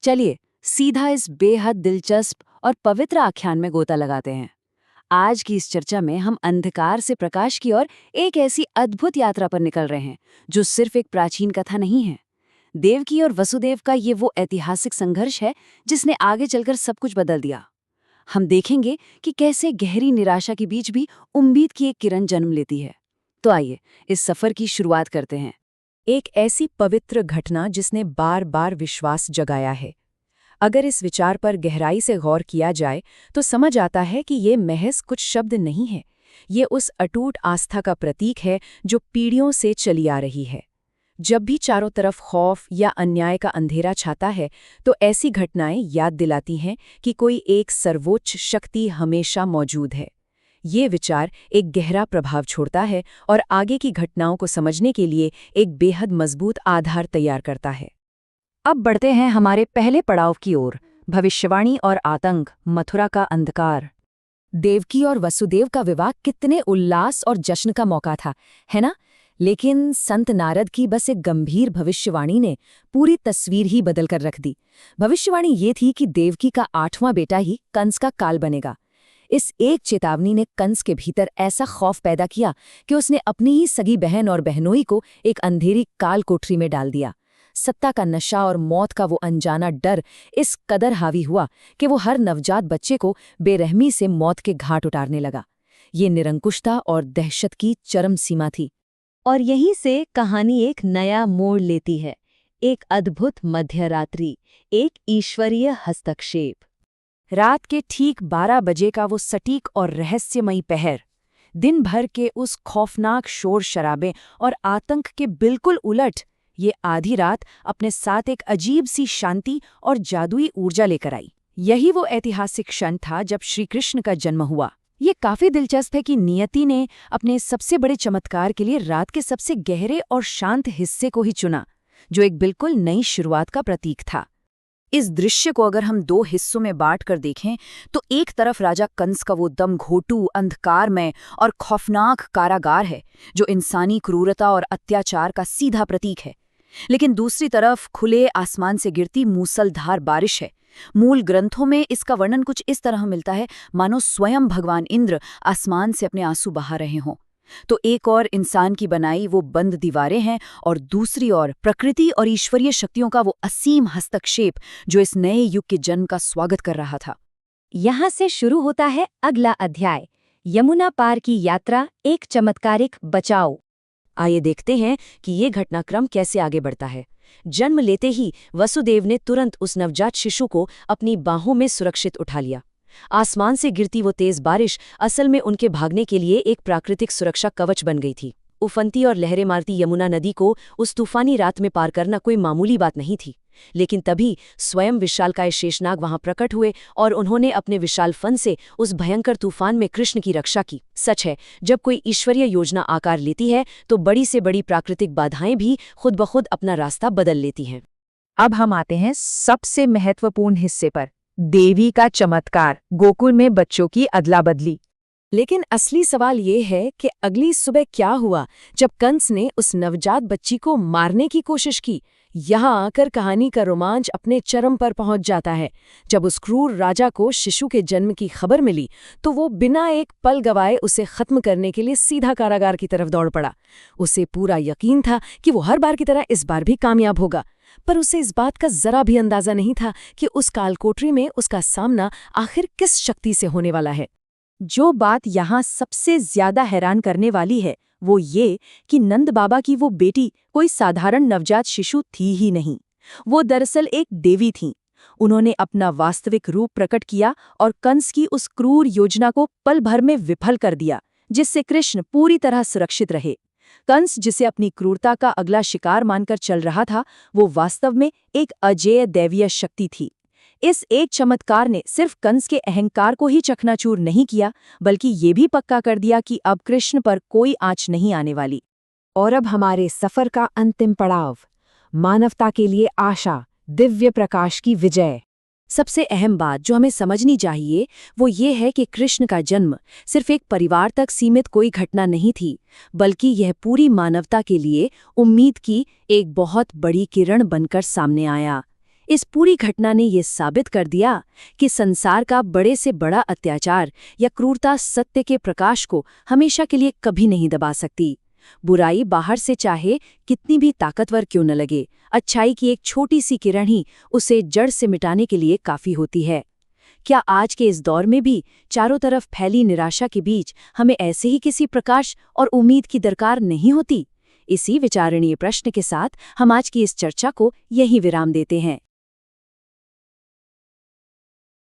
चलिए सीधा इस बेहद दिलचस्प और पवित्र आख्यान में गोता लगाते हैं। आज की इस चर्चा में हम अंधकार से प्रकाश की ओर एक ऐसी अद्भुत यात्रा पर निकल रहे हैं जो सिर्फ एक प्राचीन कथा नहीं है। देवकी और वसुदेव का ये वो ऐतिहासिक संघर्ष है जिसने आगे चलकर सब कुछ बदल दिया। हम देखेंगे कि कैसे गहरी निराशा के बीच भी उम्मीद की एक किरण जन्म लेती है। तो आइए इस सफर की शुरुआत करते हैं। एक ऐसी पवित्र घटना जिसने बार बार विश्वास जगाया है। अगर इस विचार पर गहराई से गौर किया जाए तो समझ आता है कि ये महज कुछ शब्द नहीं है, ये उस अटूट आस्था का प्रतीक है जो पीढ़ियों से चली आ रही है। जब भी चारों तरफ खौफ या अन्याय का अंधेरा छाता है तो ऐसी घटनाएं याद दिलाती हैं कि कोई एक सर्वोच्च शक्ति हमेशा मौजूद है। ये विचार एक गहरा प्रभाव छोड़ता है और आगे की घटनाओं को समझने के लिए एक बेहद मजबूत आधार तैयार करता है। अब बढ़ते हैं हमारे पहले पड़ाव की ओर, भविष्यवाणी और आतंक, मथुरा का अंधकार। देवकी और वसुदेव का विवाह कितने उल्लास और जश्न का मौका था, है ना? लेकिन संत नारद की बस एक गंभीर भविष्यवाणी ने पूरी तस्वीर ही बदल कर रख दी। भविष्यवाणी ये थी कि देवकी का 8वां बेटा ही कंस का काल बनेगा। इस एक चेतावनी ने कंस के भीतर ऐसा खौफ पैदा किया कि उसने अपनी ही सगी बहन और बहनोई को एक अंधेरी काल कोठरी में डाल दिया। सत्ता का नशा और मौत का वो अनजाना डर इस कदर हावी हुआ कि वो हर नवजात बच्चे को बेरहमी से मौत के घाट उतारने लगा। ये निरंकुशता और दहशत की चरम सीमा थी। और यहीं से कहानी एक नया मोड़ लेती है। एक अद्भुत मध्यरात्रि, एक ईश्वरीय हस्तक्षेप। रात के ठीक 12 बजे का वो सटीक और रहस्यमयी पहर, दिन भर के उस खौफनाक शोर शराबे और आतंक के बिल्कुल उलट ये आधी रात अपने साथ एक अजीब सी शांति और जादुई ऊर्जा लेकर आई। यही वो ऐतिहासिक क्षण था जब श्री कृष्ण का जन्म हुआ। ये काफी दिलचस्प है कि नियति ने अपने सबसे बड़े चमत्कार के लिए रात के सबसे गहरे और शांत हिस्से को ही चुना, जो एक बिल्कुल नई शुरुआत का प्रतीक था। इस दृश्य को अगर हम 2 हिस्सों में बांट कर देखें तो एक तरफ राजा कंस का वो दमघोटू, अंधकारमय और खौफनाक कारागार है जो इंसानी क्रूरता और अत्याचार का सीधा प्रतीक है। लेकिन दूसरी तरफ खुले आसमान से गिरती मूसलधार बारिश है। मूल ग्रंथों में इसका वर्णन कुछ इस तरह मिलता है मानो स्वयं भगवान इंद्र आसमान से अपने आंसू बहा रहे हों। तो एक और इंसान की बनाई वो बंद दीवारें हैं और दूसरी ओर प्रकृति और ईश्वरीय शक्तियों का वो असीम हस्तक्षेप जो इस नए युग के जन्म का स्वागत कर रहा था। यहाँ से शुरू होता है अगला अध्याय, यमुना पार की यात्रा, एक चमत्कारिक बचाव। आइए देखते हैं कि ये घटनाक्रम कैसे आगे बढ़ता है। जन्म लेते ही वसुदेव ने तुरंत उस नवजात शिशु को अपनी बाहों में सुरक्षित उठा लिया। आसमान से गिरती वो तेज बारिश असल में उनके भागने के लिए एक प्राकृतिक सुरक्षा कवच बन गई थी। उफनती और लहरें मारती यमुना नदी को उस तूफानी रात में पार करना कोई मामूली बात नहीं थी। लेकिन तभी स्वयं विशालकाय शेषनाग वहां प्रकट हुए और उन्होंने अपने विशाल फन से उस भयंकर तूफान में कृष्ण की रक्षा की। सच है, जब कोई ईश्वरीय योजना आकार लेती है तो बड़ी से बड़ी प्राकृतिक बाधाएं भी खुद ब खुद अपना रास्ता बदल लेती हैं। अब हम आते हैं सबसे महत्वपूर्ण हिस्से पर, देवी का चमत्कार, गोकुल में बच्चों की अदला बदली। लेकिन असली सवाल ये है कि अगली सुबह क्या हुआ जब कंस ने उस नवजात बच्ची को मारने की कोशिश की। यहाँ आकर कहानी का रोमांच अपने चरम पर पहुंच जाता है। जब उस क्रूर राजा को शिशु के जन्म की खबर मिली तो वो बिना एक पल गवाए उसे खत्म करने के लिए सीधा कारागार की तरफ दौड़ पड़ा। उसे पूरा यकीन था कि वो हर बार की तरह इस बार भी कामयाब होगा, पर उसे इस बात का जरा भी अंदाजा नहीं था कि उस कालकोठरी में उसका सामना आखिर किस शक्ति से होने वाला है। जो बात यहाँ सबसे ज्यादा हैरान करने वाली है वो ये कि नंद बाबा की वो बेटी कोई साधारण नवजात शिशु थी ही नहीं, वो दरअसल एक देवी थीं। उन्होंने अपना वास्तविक रूप प्रकट किया और कंस की उस क्रूर योजना को पल भर में विफल कर दिया, जिससे कृष्ण पूरी तरह सुरक्षित रहे। कंस, जिसे अपनी क्रूरता का अगला शिकार मानकर चल रहा था, वो वास्तव में एक अजेय दैवीय शक्ति थी। इस एक चमत्कार ने सिर्फ कंस के अहंकार को ही चकनाचूर नहीं किया, बल्कि ये भी पक्का कर दिया कि अब कृष्ण पर कोई आँच नहीं आने वाली। और अब हमारे सफर का अंतिम पड़ाव, मानवता के लिए आशा, दिव्य प्रकाश की विजय। सबसे अहम बात जो हमें समझनी चाहिए वो ये है कि कृष्ण का जन्म सिर्फ एक परिवार तक सीमित कोई घटना नहीं थी, बल्कि यह पूरी मानवता के लिए उम्मीद की एक बहुत बड़ी किरण बनकर सामने आया। इस पूरी घटना ने ये साबित कर दिया कि संसार का बड़े से बड़ा अत्याचार या क्रूरता सत्य के प्रकाश को हमेशा के लिए कभी नहीं दबा सकती। बुराई बाहर से चाहे कितनी भी ताकतवर क्यों न लगे, अच्छाई की एक छोटी सी किरण ही उसे जड़ से मिटाने के लिए काफी होती है। क्या आज के इस दौर में भी चारों तरफ फैली निराशा के बीच हमें ऐसे ही किसी प्रकाश और उम्मीद की दरकार नहीं होती? इसी विचारणीय प्रश्न के साथ हम आज की इस चर्चा को यहीं विराम देते हैं।